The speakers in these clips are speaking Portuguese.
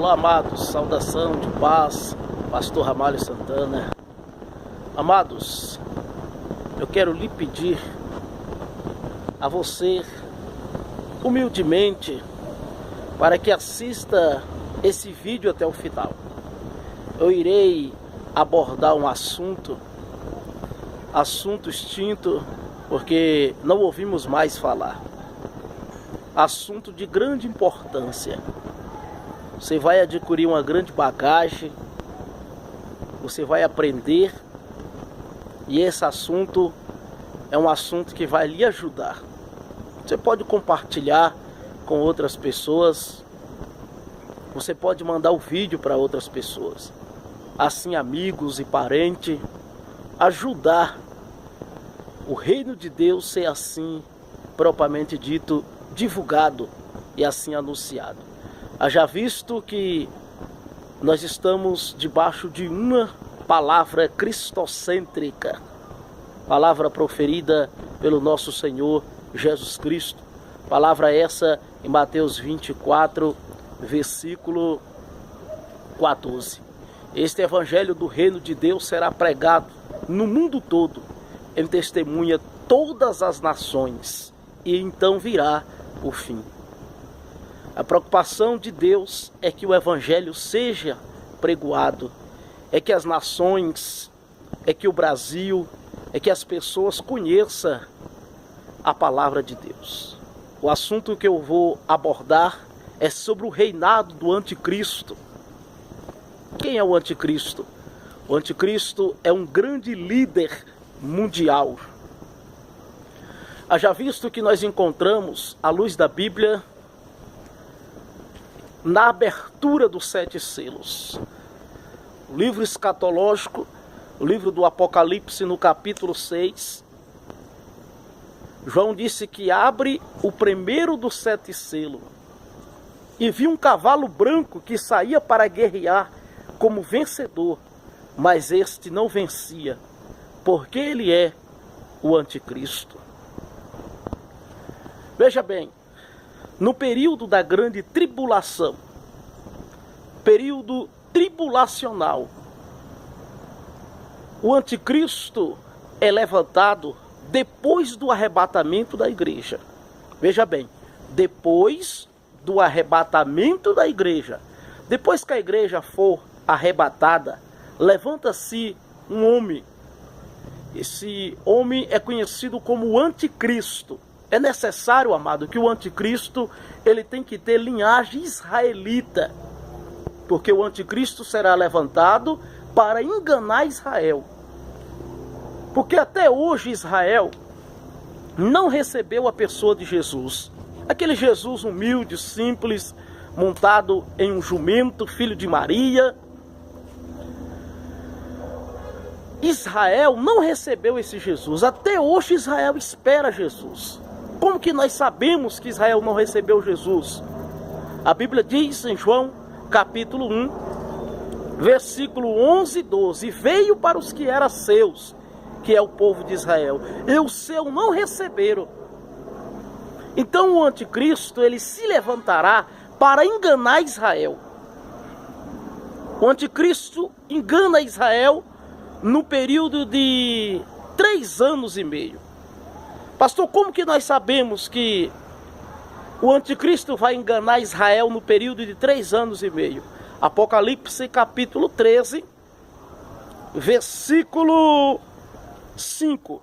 Olá, amados, saudação de paz, Pastor Ramalho Santana. Amados, eu quero lhe pedir a você, humildemente, para que assista esse vídeo até o final. Eu irei abordar um assunto extinto, porque não ouvimos mais falar. Assunto de grande importância. Você vai adquirir uma grande bagagem, você vai aprender, e esse assunto é um assunto que vai lhe ajudar. Você pode compartilhar com outras pessoas, você pode mandar o vídeo para outras pessoas, assim amigos e parentes, ajudar o reino de Deus ser assim, propriamente dito, divulgado e assim anunciado. Haja visto que nós estamos debaixo de uma palavra cristocêntrica, palavra proferida pelo nosso Senhor Jesus Cristo, palavra essa em Mateus 24, versículo 14. Este evangelho do reino de Deus será pregado no mundo todo, em testemunha todas as nações, e então virá o fim. A preocupação de Deus é que o evangelho seja pregoado, é que as nações, é que o Brasil, é que as pessoas conheçam a palavra de Deus. O assunto que eu vou abordar é sobre o reinado do anticristo. Quem é o anticristo? O anticristo é um grande líder mundial. Haja visto que nós encontramos, à luz da Bíblia, na abertura dos 7 selos. O livro escatológico, o livro do Apocalipse, no capítulo 6, João disse que abre o primeiro dos 7 selos, e viu um cavalo branco que saía para guerrear como vencedor, mas este não vencia, porque ele é o anticristo. Veja bem, no período da grande tribulação, período tribulacional, o anticristo é levantado depois do arrebatamento da igreja. Veja bem, depois do arrebatamento da igreja, depois que a igreja for arrebatada, levanta-se um homem. Esse homem é conhecido como o anticristo. É necessário, amado, que o anticristo ele tem que ter linhagem israelita, porque o anticristo será levantado para enganar Israel. Porque até hoje Israel não recebeu a pessoa de Jesus. Aquele Jesus humilde, simples, montado em um jumento, filho de Maria. Israel não recebeu esse Jesus. Até hoje Israel espera Jesus. Como que nós sabemos que Israel não recebeu Jesus? A Bíblia diz em João capítulo 1, versículo 11 e 12. Veio para os que eram seus, que é o povo de Israel, e os seus não receberam. Então o anticristo ele se levantará para enganar Israel. O anticristo engana Israel no período de 3 anos e meio. Pastor, como que nós sabemos que o anticristo vai enganar Israel no período de 3 anos e meio? Apocalipse capítulo 13, versículo 5.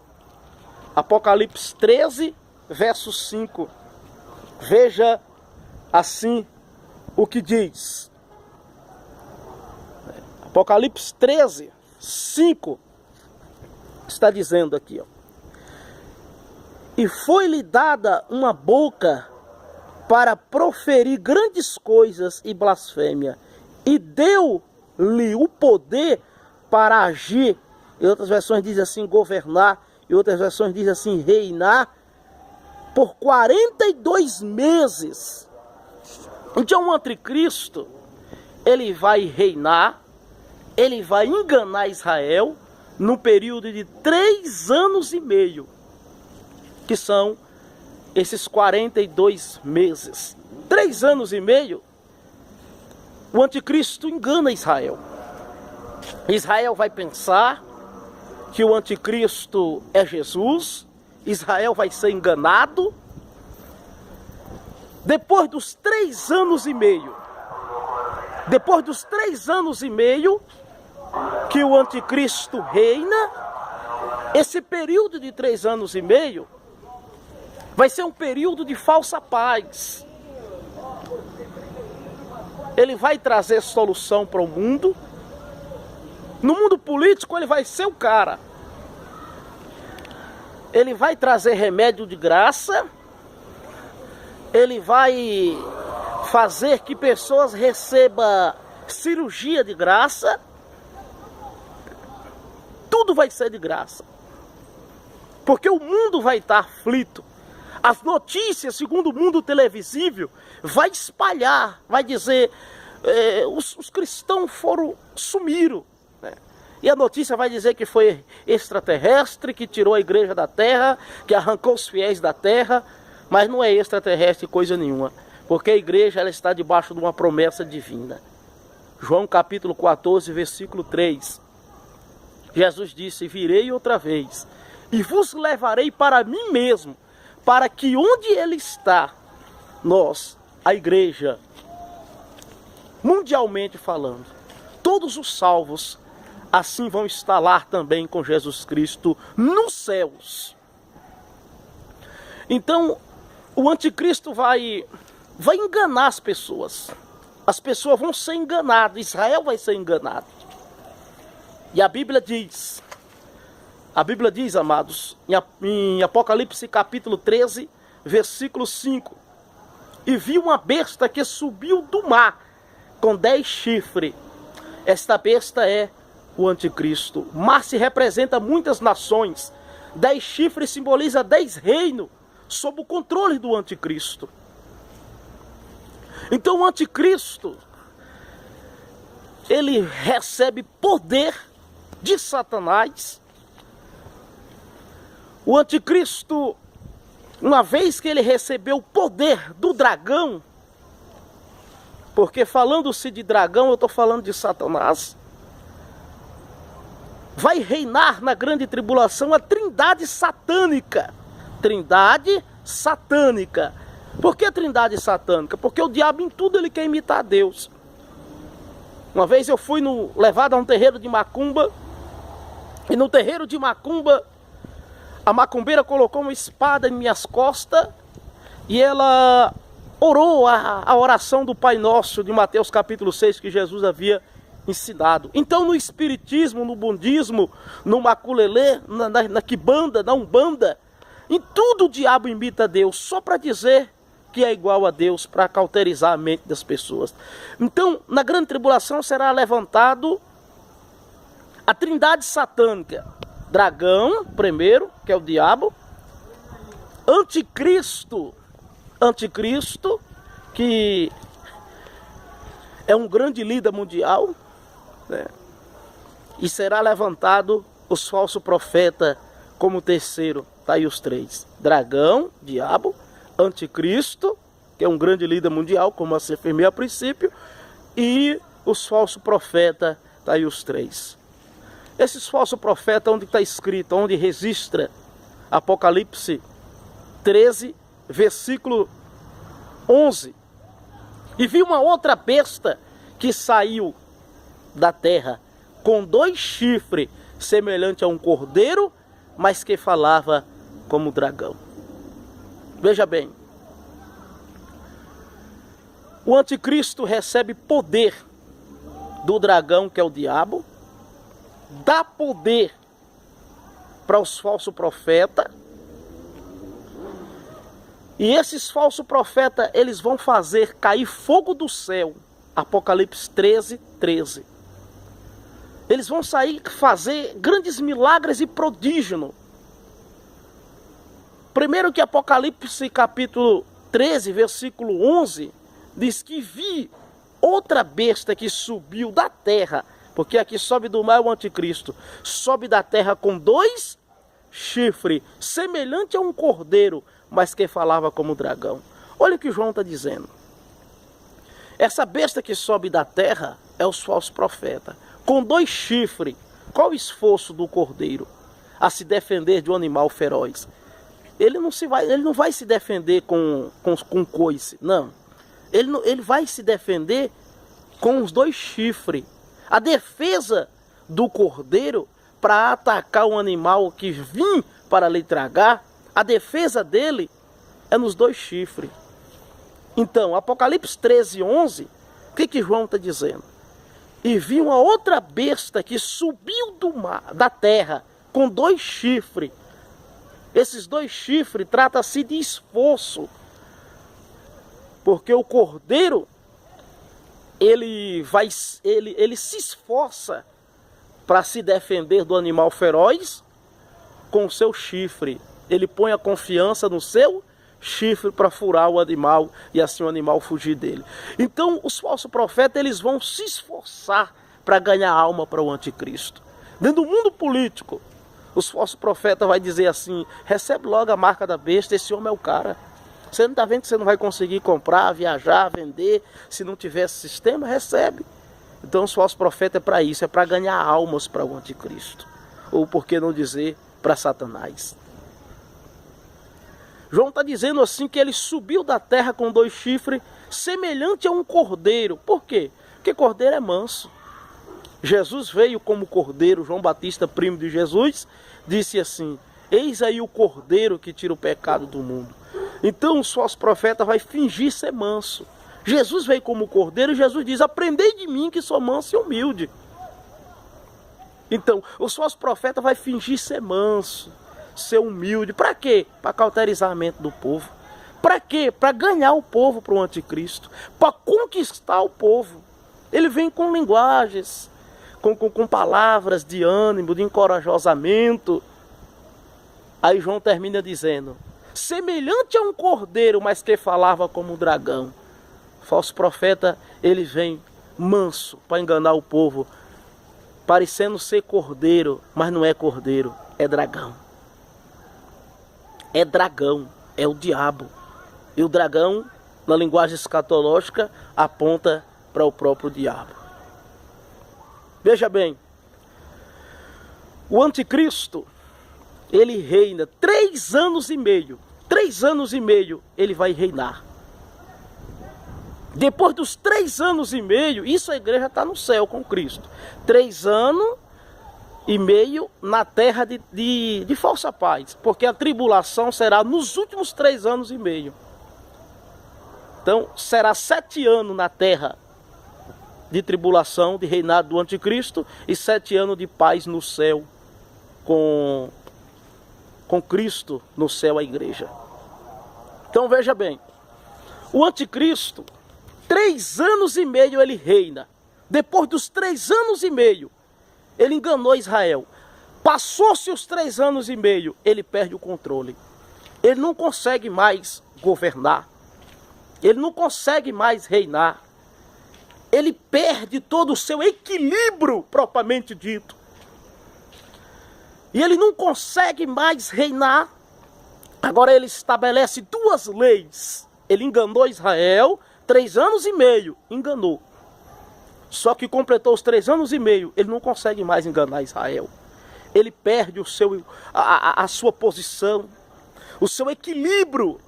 Apocalipse 13, verso 5. Veja assim o que diz. Apocalipse 13, 5. Está dizendo aqui, ó. E foi-lhe dada uma boca para proferir grandes coisas e blasfêmia, e deu-lhe o poder para agir. E outras versões dizem assim, governar, e outras versões dizem assim, reinar, por 42 meses. Então o anticristo, ele vai reinar, ele vai enganar Israel, no período de 3 anos e meio. Que são esses 42 meses. 3 anos e meio o anticristo engana Israel. Israel vai pensar que o anticristo é Jesus. Israel vai ser enganado. Depois dos 3 anos e meio, que o anticristo reina, esse período de 3 anos e meio vai ser um período de falsa paz. Ele vai trazer solução para o mundo. No mundo político ele vai ser o cara. Ele vai trazer remédio de graça. Ele vai fazer que pessoas recebam cirurgia de graça. Tudo vai ser de graça. Porque o mundo vai estar aflito. As notícias, segundo o mundo televisível, vai espalhar, vai dizer, os cristãos sumiram. Né? E a notícia vai dizer que foi extraterrestre, que tirou a igreja da terra, que arrancou os fiéis da terra, mas não é extraterrestre coisa nenhuma, porque a igreja ela está debaixo de uma promessa divina. João capítulo 14, versículo 3. Jesus disse, virei outra vez, e vos levarei para mim mesmo, para que onde ele está, nós, a igreja, mundialmente falando, todos os salvos, assim vão estar lá também com Jesus Cristo nos céus. Então, o anticristo vai enganar as pessoas. As pessoas vão ser enganadas, Israel vai ser enganado. E a Bíblia diz, amados, em Apocalipse capítulo 13, versículo 5. E vi uma besta que subiu do mar, com 10 chifres. Esta besta é o anticristo. O mar se representa muitas nações. 10 chifres simboliza 10 reinos, sob o controle do anticristo. Então o anticristo, ele recebe poder de Satanás. O anticristo, uma vez que ele recebeu o poder do dragão, porque falando-se de dragão, eu estou falando de Satanás, vai reinar na grande tribulação a trindade satânica. Trindade satânica. Por que trindade satânica? Porque o diabo em tudo ele quer imitar Deus. Uma vez eu fui levado a um terreiro de macumba, e no terreiro de macumba, a macumbeira colocou uma espada em minhas costas e ela orou a oração do Pai Nosso de Mateus capítulo 6 que Jesus havia ensinado. Então no espiritismo, no budismo, no maculelê, na quibanda, na umbanda, em tudo o diabo imita Deus, só para dizer que é igual a Deus, para cauterizar a mente das pessoas. Então na grande tribulação será levantado a trindade satânica. Dragão, primeiro, que é o diabo. Anticristo, que é um grande líder mundial, né? E será levantado os falsos profetas como terceiro. Está aí os 3. Dragão, diabo, anticristo, que é um grande líder mundial, como eu afirmei a princípio, e os falsos profetas, está aí os 3. Esses falsos profetas, onde está escrito, onde registra Apocalipse 13, versículo 11. E vi uma outra besta que saiu da terra, com 2 chifres, semelhante a um cordeiro, mas que falava como dragão. Veja bem, o anticristo recebe poder do dragão, que é o diabo, dá poder para os falsos profetas, e esses falsos profetas, eles vão fazer cair fogo do céu. Apocalipse 13, 13. Eles vão fazer grandes milagres e prodígios. Primeiro que Apocalipse capítulo 13, versículo 11, diz que vi outra besta que subiu da terra, porque aqui sobe do mar o anticristo, sobe da terra com 2 chifres, semelhante a um cordeiro, mas que falava como dragão. Olha o que João está dizendo. Essa besta que sobe da terra é os falsos profetas. Com 2 chifres, qual o esforço do cordeiro a se defender de um animal feroz? Ele não vai se defender com coice, não. Ele vai se defender com os 2 chifres. A defesa do cordeiro para atacar um animal que vim para lhe tragar, a defesa dele é nos 2 chifres. Então, Apocalipse 13:11, o que João está dizendo? E vi uma outra besta que subiu da terra com 2 chifres. Esses 2 chifres trata-se de esforço. Porque o cordeiro, ele se esforça para se defender do animal feroz com o seu chifre. Ele põe a confiança no seu chifre para furar o animal e assim o animal fugir dele. Então os falsos profetas, eles vão se esforçar para ganhar alma para o anticristo. Dentro do mundo político, os falsos profetas vão dizer assim: recebe logo a marca da besta, esse homem é o cara. Você não está vendo que você não vai conseguir comprar, viajar, vender, se não tiver esse sistema? Recebe. Então os falsos profetas é para isso, é para ganhar almas para o anticristo. Ou por que não dizer, para Satanás. João está dizendo assim que ele subiu da terra com 2 chifres, semelhante a um cordeiro. Por quê? Porque cordeiro é manso. Jesus veio como cordeiro. João Batista, primo de Jesus, disse assim: eis aí o cordeiro que tira o pecado do mundo. Então os falsos profetas vão fingir ser manso. Jesus veio como cordeiro e Jesus diz: aprendei de mim que sou manso e humilde. Então os falsos profetas vão fingir ser manso, ser humilde. Para quê? Para cauterizar a mente do povo. Para quê? Para ganhar o povo para o anticristo. Para conquistar o povo. Ele vem com linguagens, com palavras de ânimo, de encorajamento. Aí João termina dizendo: semelhante a um cordeiro, mas que falava como um dragão. O falso profeta, ele vem manso para enganar o povo, parecendo ser cordeiro, mas não é cordeiro, é dragão. É dragão, é o diabo. E o dragão, na linguagem escatológica, aponta para o próprio diabo. Veja bem, o anticristo, ele reina 3 anos e meio. 3 anos e meio ele vai reinar. Depois dos 3 anos e meio, isso a igreja está no céu com Cristo. 3 anos e meio na terra de falsa paz. Porque a tribulação será nos últimos 3 anos e meio. Então será 7 anos na terra de tribulação, de reinado do anticristo, e 7 anos de paz no céu, com Cristo no céu, a igreja. Então veja bem, o anticristo, 3 anos e meio ele reina. Depois dos 3 anos e meio, ele enganou Israel. Passou-se os 3 anos e meio, ele perde o controle. Ele não consegue mais governar. Ele não consegue mais reinar. Ele perde todo o seu equilíbrio, propriamente dito. E ele não consegue mais reinar. Agora ele estabelece 2 leis. Ele enganou Israel, 3 anos e meio, enganou. Só que completou os 3 anos e meio, ele não consegue mais enganar Israel. Ele perde a sua posição, o seu equilíbrio.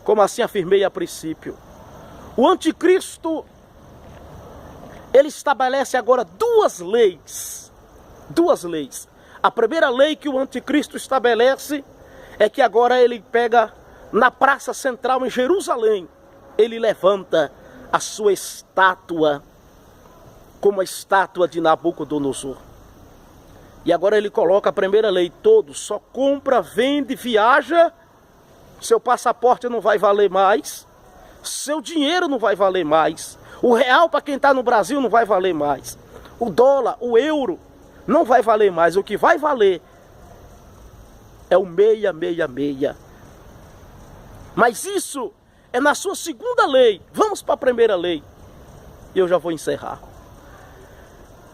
Como assim afirmei a princípio. O anticristo, ele estabelece agora 2 leis. 2 leis. A primeira lei que o anticristo estabelece é que agora ele pega na praça central em Jerusalém, ele levanta a sua estátua, como a estátua de Nabucodonosor. E agora ele coloca a primeira lei: todos só compra, vende, viaja, seu passaporte não vai valer mais, seu dinheiro não vai valer mais, o real para quem está no Brasil não vai valer mais, o dólar, o euro não vai valer mais. O que vai valer é o 666. Mas isso é na sua segunda lei. Vamos para a primeira lei. E eu já vou encerrar.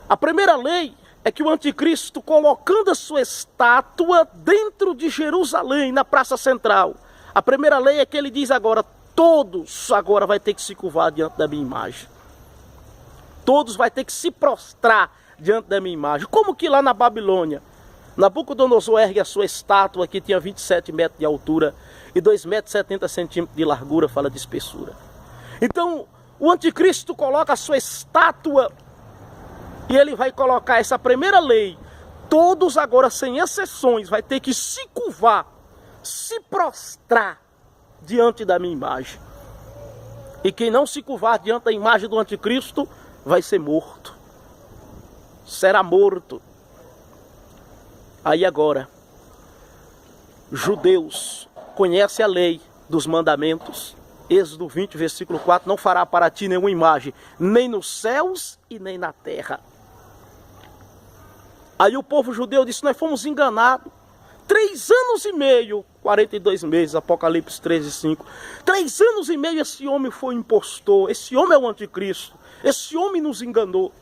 A primeira lei é que o anticristo, colocando a sua estátua dentro de Jerusalém, na praça central. A primeira lei é que ele diz agora: todos agora vai ter que se curvar diante da minha imagem. Todos vai ter que se prostrar diante da minha imagem. Como que lá na Babilônia, Nabucodonosor ergue a sua estátua que tinha 27 metros de altura e 2,70 metros de largura, fala de espessura. Então, o anticristo coloca a sua estátua e ele vai colocar essa primeira lei. Todos agora, sem exceções, vai ter que se curvar, se prostrar diante da minha imagem. E quem não se curvar diante da imagem do anticristo vai ser morto. Será morto. Aí agora, judeus, conhece a lei dos mandamentos. Êxodo 20, versículo 4, não fará para ti nenhuma imagem, nem nos céus e nem na terra. Aí o povo judeu disse, nós fomos enganados. 3 anos e meio, 42 meses, Apocalipse 13, 5. 3 anos e meio esse homem foi impostor, esse homem é o anticristo, esse homem nos enganou.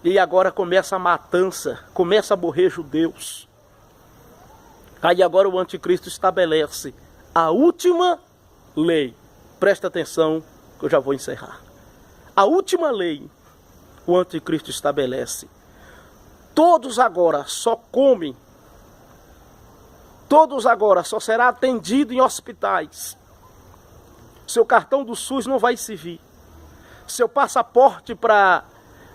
E agora começa a matança, começa a morrer judeus. Aí agora o anticristo estabelece a última lei. Presta atenção que eu já vou encerrar. A última lei o anticristo estabelece. Todos agora só comem. Todos agora só será atendido em hospitais. Seu cartão do SUS não vai servir. Seu passaporte para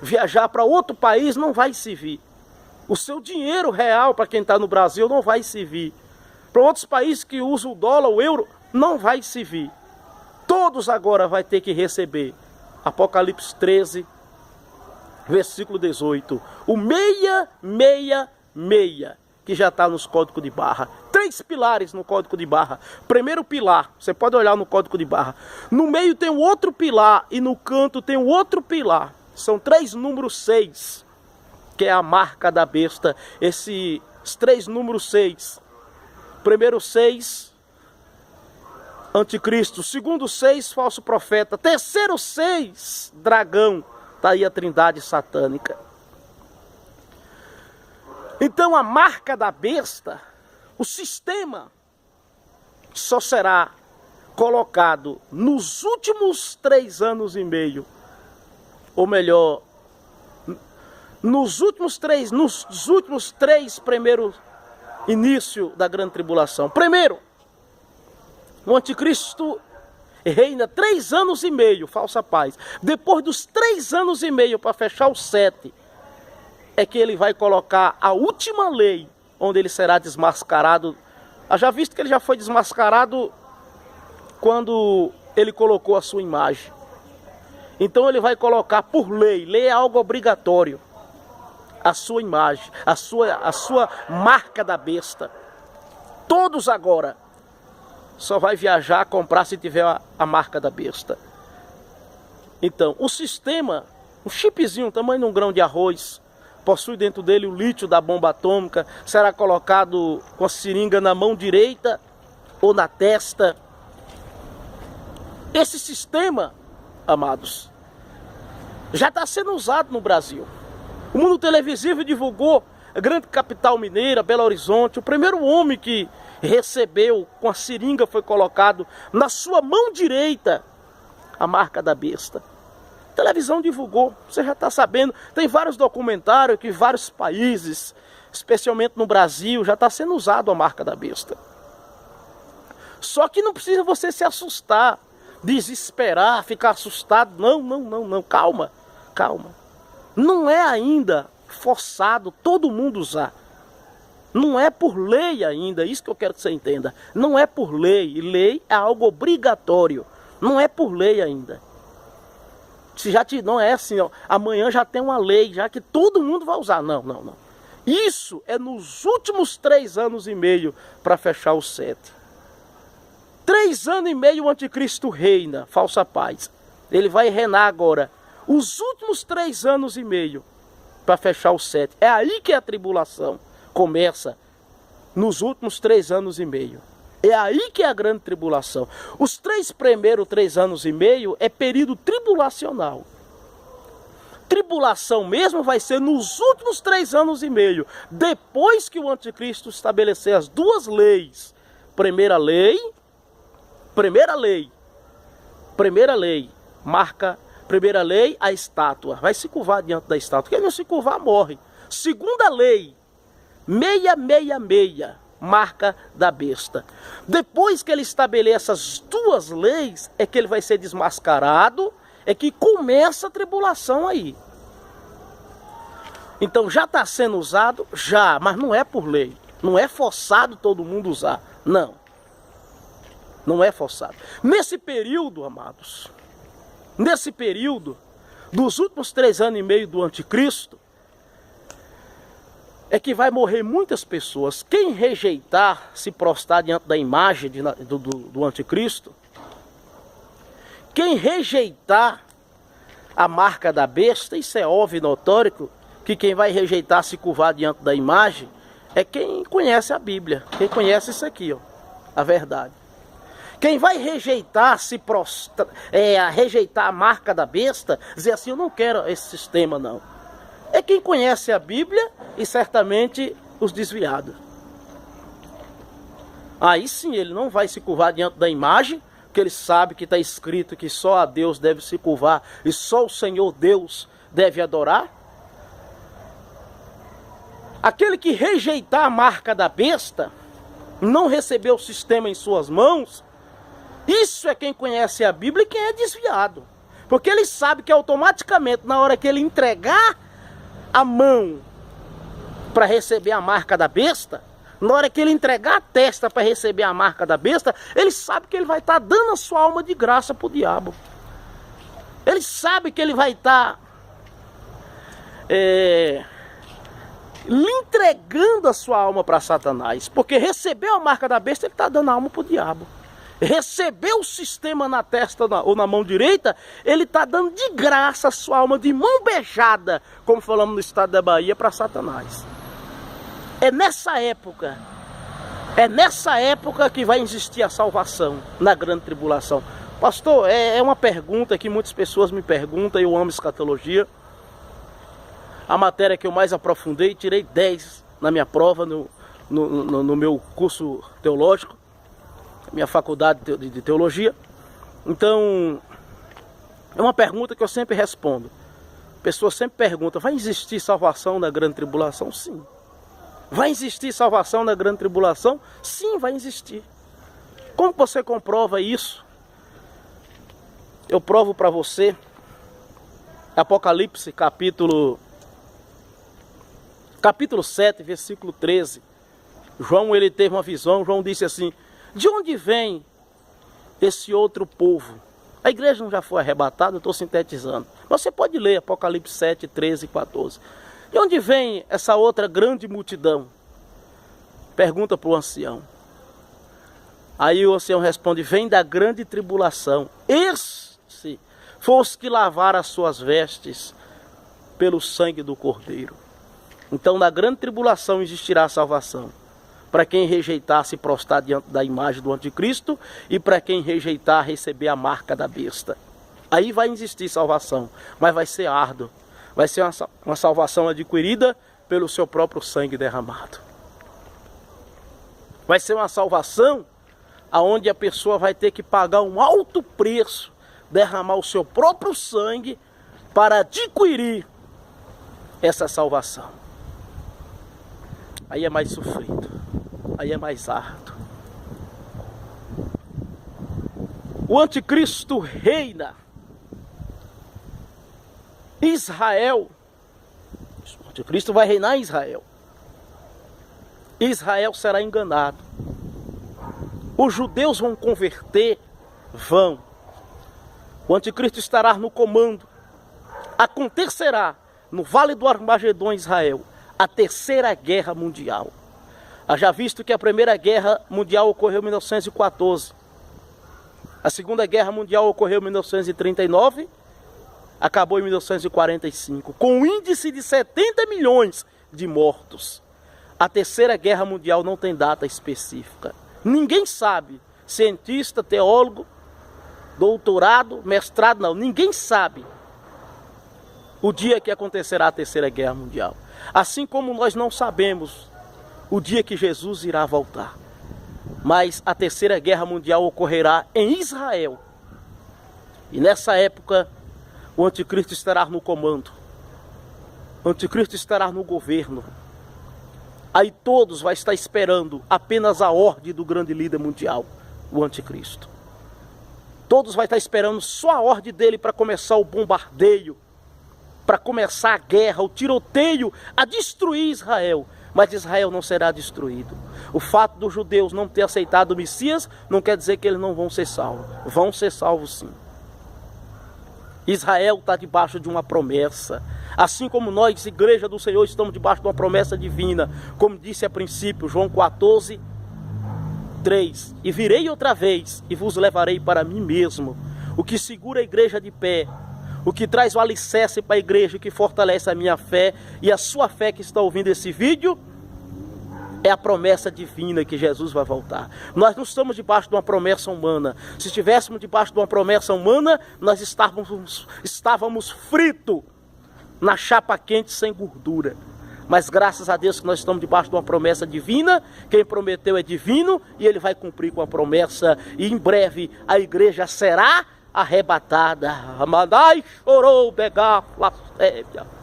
viajar para outro país não vai servir. O seu dinheiro real para quem está no Brasil não vai servir. Para outros países que usam o dólar, o euro, não vai servir. Todos agora vai ter que receber. Apocalipse 13, versículo 18. O 666, que já está nos códigos de barra. 3 pilares no código de barra. Primeiro pilar, você pode olhar no código de barra. No meio tem um outro pilar e no canto tem um outro pilar. São 3 números 6, que é a marca da besta. Esses 3 números 6. Primeiro 6, anticristo. Segundo 6, falso profeta. Terceiro 6, dragão. Está aí a trindade satânica. Então a marca da besta, o sistema, só será colocado nos últimos 3 anos e meio. Ou melhor, nos últimos 3 primeiros início da grande tribulação. Primeiro, o anticristo reina 3 anos e meio, falsa paz. Depois dos 3 anos e meio, para fechar os 7, é que ele vai colocar a última lei, onde ele será desmascarado. Já visto que ele já foi desmascarado quando ele colocou a sua imagem. Então ele vai colocar por lei, lei é algo obrigatório, a sua imagem, a sua marca da besta. Todos agora só vai viajar, comprar se tiver a marca da besta. Então, o sistema, um chipzinho, tamanho de um grão de arroz, possui dentro dele o lítio da bomba atômica, será colocado com a seringa na mão direita ou na testa. Esse sistema, amados, já está sendo usado no Brasil. O mundo televisivo divulgou a grande capital mineira, Belo Horizonte. O primeiro homem que recebeu com a seringa foi colocado na sua mão direita a marca da besta. A televisão divulgou, você já está sabendo. Tem vários documentários que vários países, especialmente no Brasil, já está sendo usado a marca da besta. Só que não precisa você se assustar, desesperar, ficar assustado. Não, calma. Não é ainda forçado todo mundo usar. Não é por lei ainda, isso que eu quero que você entenda. Não é por lei, lei é algo obrigatório. Não é por lei ainda. Se já não é assim, ó, amanhã já tem uma lei, já que todo mundo vai usar. Não. Isso é nos últimos 3 anos e meio para fechar os 7. 3 anos e meio o anticristo reina, falsa paz. Ele vai reinar agora os últimos 3 anos e meio para fechar os 7. É aí que a tribulação começa, nos últimos 3 anos e meio. É aí que é a grande tribulação. Os 3 primeiros 3 anos e meio é período tribulacional. Tribulação mesmo vai ser nos últimos 3 anos e meio, depois que o anticristo estabelecer as 2 leis. Primeira lei, Primeira lei, marca, primeira lei, a estátua. Vai se curvar diante da estátua. Quem não se curvar, morre. Segunda lei, 666, marca da besta. Depois que ele estabelece essas duas leis, é que ele vai ser desmascarado, é que começa a tribulação aí. Então já está sendo usado? Já, mas não é por lei. Não é forçado todo mundo usar. Não. Não é forçado. Nesse período, amados, nesse período, dos últimos 3 anos e meio do anticristo, é que vai morrer muitas pessoas. Quem rejeitar, se prostrar diante da imagem do anticristo, quem rejeitar a marca da besta, isso é óbvio e notório, que quem vai rejeitar, se curvar diante da imagem, é quem conhece a Bíblia, quem conhece isso aqui, ó, a verdade. Quem vai rejeitar, rejeitar a marca da besta, dizer assim, eu não quero esse sistema não, é quem conhece a Bíblia e certamente os desviados. Aí sim, ele não vai se curvar diante da imagem, porque ele sabe que está escrito que só a Deus deve se curvar e só o Senhor Deus deve adorar. Aquele que rejeitar a marca da besta, não receber o sistema em suas mãos, isso é quem conhece a Bíblia e quem é desviado. Porque ele sabe que automaticamente, na hora que ele entregar a mão para receber a marca da besta, na hora que ele entregar a testa para receber a marca da besta, ele sabe que ele vai estar dando a sua alma de graça para o diabo. Ele sabe que ele vai estar lhe entregando a sua alma para Satanás. Porque recebeu a marca da besta, ele está dando a alma para o diabo. Recebeu o sistema na testa ou na mão direita, ele está dando de graça a sua alma de mão beijada, como falamos no estado da Bahia, para Satanás. É nessa época que vai existir a salvação, na grande tribulação. Pastor, é uma pergunta que muitas pessoas me perguntam, eu amo escatologia. A matéria que eu mais aprofundei, tirei 10 na minha prova, no meu curso teológico, minha faculdade de teologia. Então, é uma pergunta que eu sempre respondo. Pessoas sempre perguntam, vai existir salvação na grande tribulação? Sim. Vai existir salvação na grande tribulação? Sim, vai existir. Como você comprova isso? Eu provo para você. Apocalipse, capítulo 7, versículo 13. João, ele teve uma visão. João disse assim, de onde vem esse outro povo? A igreja não já foi arrebatada? Eu estou sintetizando. Mas você pode ler Apocalipse 7, 13 e 14. De onde vem essa outra grande multidão? Pergunta para o ancião. Aí o ancião responde, vem da grande tribulação. Esse foi os que lavaram as suas vestes pelo sangue do Cordeiro. Então na grande tribulação existirá a salvação. Para quem rejeitar se prostrar diante da imagem do anticristo e para quem rejeitar receber a marca da besta. Aí vai existir salvação, mas vai ser árduo. Vai ser uma salvação adquirida pelo seu próprio sangue derramado. Vai ser uma salvação onde a pessoa vai ter que pagar um alto preço, derramar o seu próprio sangue para adquirir essa salvação. Aí é mais sofrido, aí é mais árduo. O anticristo reina. Israel, o anticristo vai reinar em Israel. Israel será enganado. Os judeus vão converter, vão. O anticristo estará no comando. Acontecerá no Vale do Armagedon, Israel, a terceira guerra mundial. Haja visto que a primeira guerra mundial ocorreu em 1914. A segunda guerra mundial ocorreu em 1939. Acabou em 1945, com um índice de 70 milhões de mortos. A terceira guerra mundial não tem data específica. Ninguém sabe, cientista, teólogo, doutorado, mestrado, não. Ninguém sabe o dia que acontecerá a terceira guerra mundial. Assim como nós não sabemos o dia que Jesus irá voltar. Mas a terceira guerra mundial ocorrerá em Israel. E nessa época, o anticristo estará no comando. O anticristo estará no governo. Aí todos vão estar esperando apenas a ordem do grande líder mundial, o anticristo. Todos vão estar esperando só a ordem dele para começar o bombardeio, para começar a guerra, o tiroteio, a destruir Israel. Mas Israel não será destruído. O fato dos judeus não ter aceitado o Messias não quer dizer que eles não vão ser salvos. Vão ser salvos sim. Israel está debaixo de uma promessa. Assim como nós, igreja do Senhor, estamos debaixo de uma promessa divina. Como disse a princípio, João 14, 3. E virei outra vez e vos levarei para mim mesmo. O que segura a igreja de pé, o que traz o alicerce para a igreja, o que fortalece a minha fé e a sua fé que está ouvindo esse vídeo, é a promessa divina que Jesus vai voltar. Nós não estamos debaixo de uma promessa humana. Se estivéssemos debaixo de uma promessa humana, nós estávamos fritos na chapa quente sem gordura. Mas graças a Deus que nós estamos debaixo de uma promessa divina. Quem prometeu é divino e ele vai cumprir com a promessa. E em breve a igreja será arrebatada. Amanai chorou, begar, flastévia.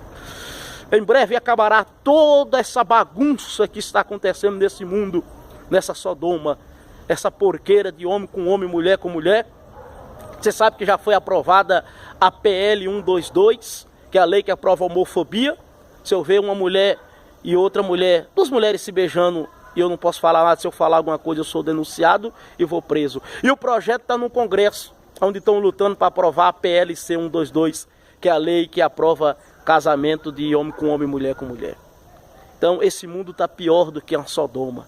Em breve acabará toda essa bagunça que está acontecendo nesse mundo, nessa Sodoma, essa porqueira de homem com homem, mulher com mulher. Você sabe que já foi aprovada a PL 122, que é a lei que aprova a homofobia. Se eu ver uma mulher e outra mulher, duas mulheres se beijando, e eu não posso falar nada, se eu falar alguma coisa eu sou denunciado e vou preso. E o projeto está no Congresso, onde estão lutando para aprovar a PLC 122, que é a lei que aprova casamento de homem com homem, mulher com mulher. Então esse mundo está pior do que a Sodoma.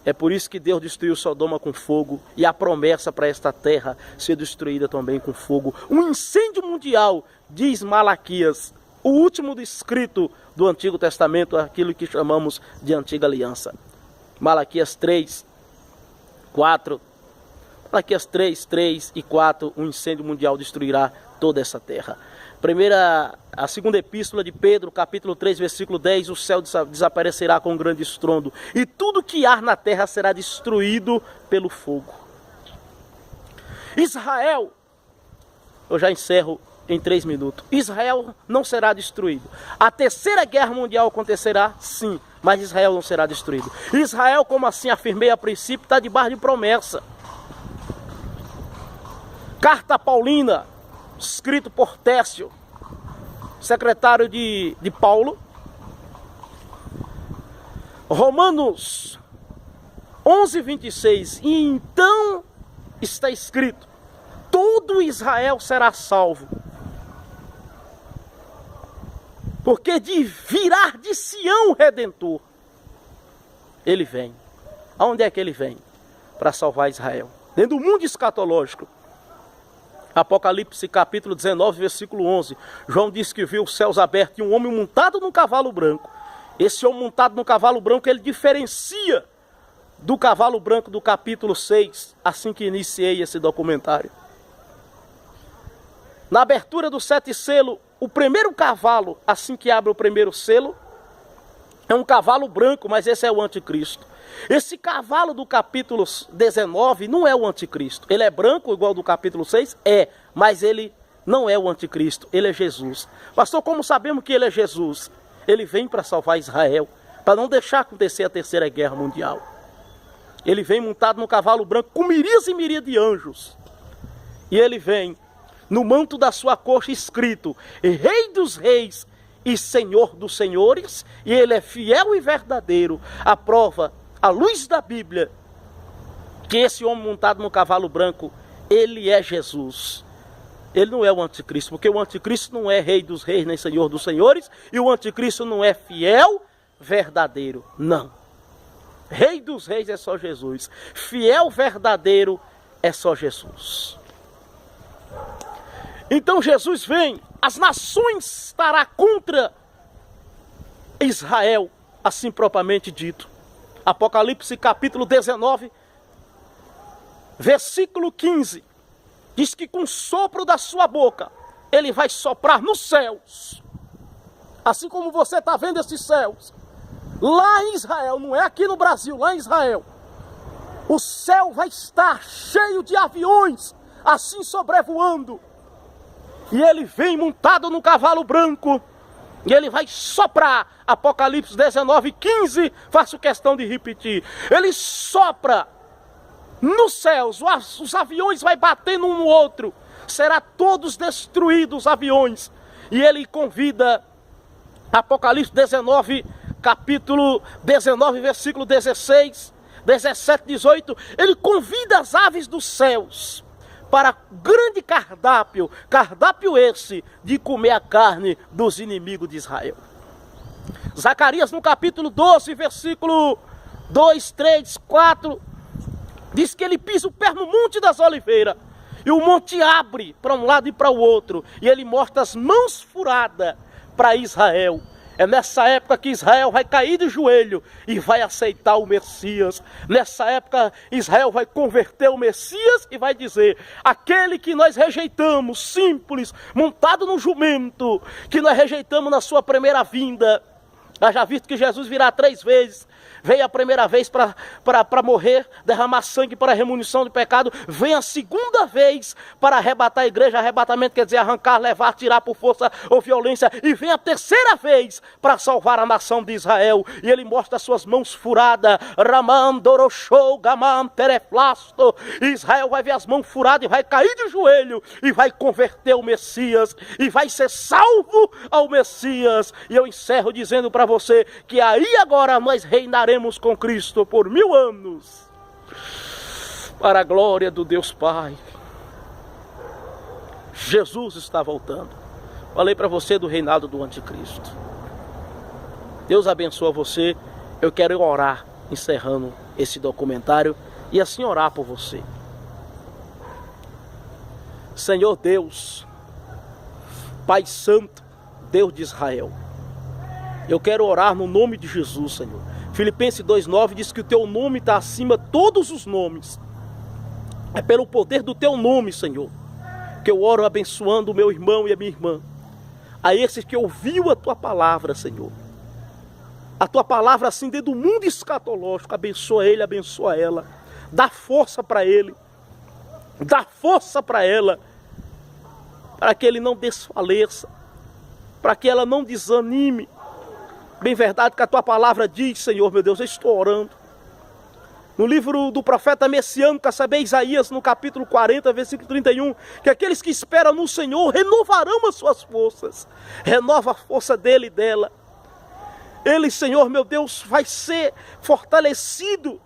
É por isso que Deus destruiu Sodoma com fogo, e a promessa para esta terra ser destruída também com fogo. Um incêndio mundial, diz Malaquias, o último escrito do Antigo Testamento, aquilo que chamamos de Antiga Aliança. Malaquias 3, 4. Malaquias 3, 3 e 4, um incêndio mundial destruirá toda essa terra. A segunda epístola de Pedro, capítulo 3, versículo 10, o céu desaparecerá com um grande estrondo, e tudo que há na terra será destruído pelo fogo. Israel, eu já encerro em 3 minutos, Israel não será destruído. A terceira guerra mundial acontecerá, sim, mas Israel não será destruído. Israel, como assim afirmei a princípio, está debaixo de promessa. Carta Paulina, escrito por Técio, secretário de Paulo. Romanos 11, 26. E então está escrito: todo Israel será salvo, porque virá de Sião o Redentor. Ele vem. Aonde é que ele vem? Para salvar Israel. Dentro do mundo escatológico. Apocalipse capítulo 19, versículo 11. João disse que viu os céus abertos e um homem montado num cavalo branco. Esse homem montado no cavalo branco, ele diferencia do cavalo branco do capítulo 6, assim que iniciei esse documentário. Na abertura do 7 selo, o primeiro cavalo, assim que abre o primeiro selo, é um cavalo branco, mas esse é o anticristo. Esse cavalo do capítulo 19 não é o anticristo. Ele é branco, igual do capítulo 6? É, mas ele não é o anticristo, ele é Jesus. Pastor, como sabemos que ele é Jesus? Ele vem para salvar Israel, para não deixar acontecer a terceira guerra mundial. Ele vem montado no cavalo branco, com miríades e miríades de anjos. E ele vem no manto da sua coxa escrito: Rei dos reis e Senhor dos senhores. E ele é fiel e verdadeiro. A prova, à luz da Bíblia, que esse homem montado no cavalo branco, ele é Jesus. Ele não é o anticristo, porque o anticristo não é rei dos reis nem senhor dos senhores, e o anticristo não é fiel, verdadeiro, não. Rei dos reis é só Jesus, fiel, verdadeiro é só Jesus. Então Jesus vem, as nações estará contra Israel, assim propriamente dito. Apocalipse capítulo 19, versículo 15, diz que com o sopro da sua boca, ele vai soprar nos céus. Assim como você está vendo esses céus, lá em Israel, não é aqui no Brasil, lá em Israel, O céu vai estar cheio de aviões, assim sobrevoando. E ele vem montado no cavalo branco. E ele vai soprar. Apocalipse 19:15. Faço questão de repetir. Ele sopra nos céus. Os aviões vão batendo um no outro. Será todos destruídos os aviões. E ele convida, Apocalipse 19, capítulo 19, versículo 16, 17, 18. Ele convida as aves dos céus para grande cardápio esse de comer a carne dos inimigos de Israel. Zacarias no capítulo 12, versículo 2, 3, 4, diz que ele pisa o pé no Monte das Oliveiras, e o monte abre para um lado e para o outro, e ele mostra as mãos furadas para Israel. É nessa época que Israel vai cair de joelho e vai aceitar o Messias. Nessa época Israel vai converter o Messias e vai dizer: aquele que nós rejeitamos, simples, montado no jumento, que nós rejeitamos na sua primeira vinda. Já visto que Jesus virá 3 vezes. Veio a primeira vez para morrer, derramar sangue para a remunição de pecado. Vem a segunda vez para arrebatar a igreja. Arrebatamento quer dizer arrancar, levar, tirar por força ou violência. E vem a terceira vez para salvar a nação de Israel. E ele mostra as suas mãos furadas. Ramandoroshou, Gamam, Tereflasto. Israel vai ver as mãos furadas e vai cair de joelho. E vai converter o Messias. E vai ser salvo ao Messias. E eu encerro dizendo para você que aí agora nós reinaremos com Cristo por 1000 anos, para a glória do Deus Pai. Jesus está voltando. Falei para você do reinado do anticristo. Deus abençoe você. Eu quero orar, encerrando esse documentário, e assim orar por você. Senhor Deus, Pai Santo, Deus de Israel, eu quero orar no nome de Jesus, Senhor. Filipenses 2:9 diz que o teu nome está acima de todos os nomes. É pelo poder do teu nome, Senhor, que eu oro abençoando o meu irmão e a minha irmã. A esses que ouviu a tua palavra, Senhor. A tua palavra assim dentro do mundo escatológico. Abençoa ele, abençoa ela. Dá força para ele. Dá força para ela. Para que ele não desfaleça. Para que ela não desanime. Bem verdade que a tua palavra diz, Senhor, meu Deus, eu estou orando. No livro do profeta messiânico, a saber, Isaías, no capítulo 40, versículo 31, que aqueles que esperam no Senhor renovarão as suas forças. Renova a força dele e dela. Ele, Senhor, meu Deus, vai ser fortalecido,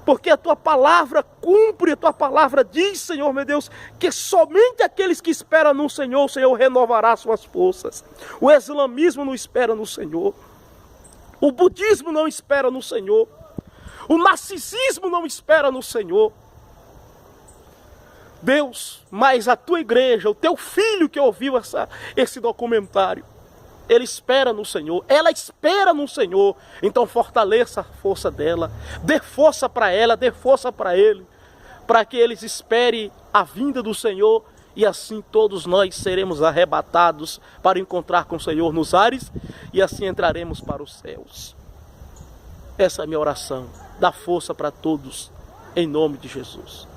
porque a tua palavra cumpre, a tua palavra diz, Senhor, meu Deus, que somente aqueles que esperam no Senhor, o Senhor renovará suas forças. O islamismo não espera no Senhor. O budismo não espera no Senhor. O narcisismo não espera no Senhor. Deus, mas a tua igreja, o teu filho que ouviu esse documentário, ele espera no Senhor, ela espera no Senhor. Então fortaleça a força dela, dê força para ela, dê força para ele, para que eles esperem a vinda do Senhor, e assim todos nós seremos arrebatados para encontrar com o Senhor nos ares, e assim entraremos para os céus. Essa é a minha oração. Dá força para todos, em nome de Jesus.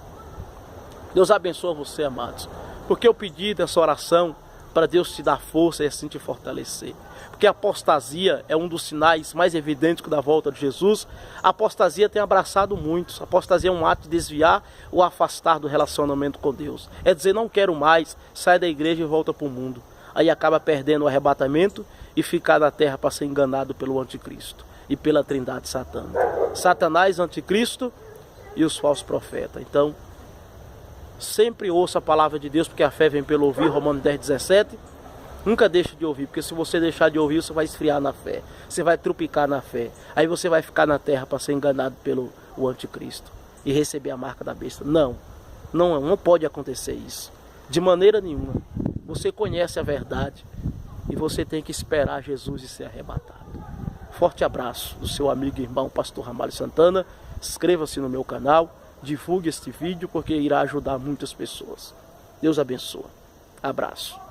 Deus abençoe você, amados, porque eu pedi dessa oração para Deus te dar força e assim te fortalecer. Porque a apostasia é um dos sinais mais evidentes da volta de Jesus. A apostasia tem abraçado muitos. A apostasia é um ato de desviar ou afastar do relacionamento com Deus. É dizer, não quero mais, sai da igreja e volta para o mundo. Aí acaba perdendo o arrebatamento e ficar na terra para ser enganado pelo anticristo e pela trindade satânica. Satanás, anticristo e os falsos profetas. Então, sempre ouça a palavra de Deus, porque a fé vem pelo ouvir, Romanos 10:17. Nunca deixe de ouvir, porque se você deixar de ouvir, você vai esfriar na fé. Você vai trupicar na fé. Aí você vai ficar na terra para ser enganado pelo anticristo e receber a marca da besta. Não pode acontecer isso. De maneira nenhuma. Você conhece a verdade e você tem que esperar Jesus e ser arrebatado. Forte abraço do seu amigo e irmão, pastor Ramalho Santana. Inscreva-se no meu canal. Divulgue este vídeo porque irá ajudar muitas pessoas. Deus abençoe. Abraço.